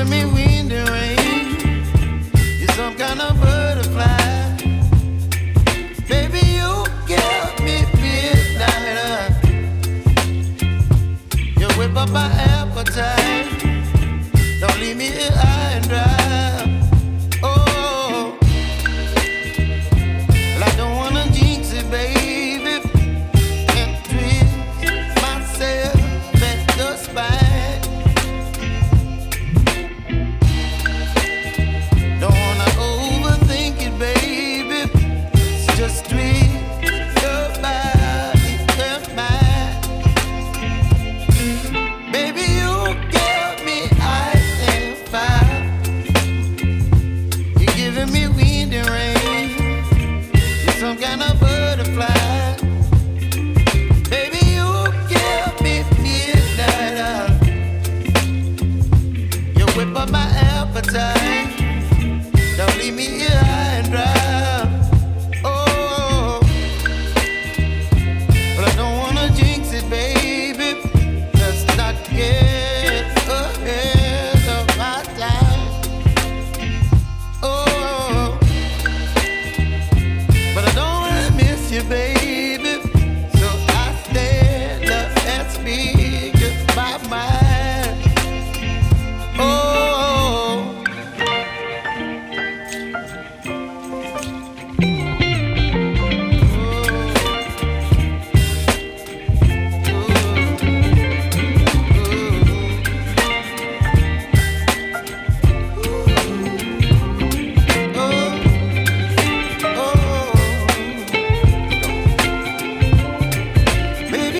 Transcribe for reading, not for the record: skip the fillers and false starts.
giving me wind and rain. You're some kind of butterfly. Baby, you give me midnight. You whip up my appetite. Don't leave me here high and dry. Oh, well, I don't wanna jinx it, baby, and twist myself at the spine. Don't wanna overthink it, baby. It's just twist your body and mine. Baby, you give me ice and fire. You're giving me wind and rain. You're some kind of butterfly. Baby, you give me midnight. You whip up my appetite. Don't leave me here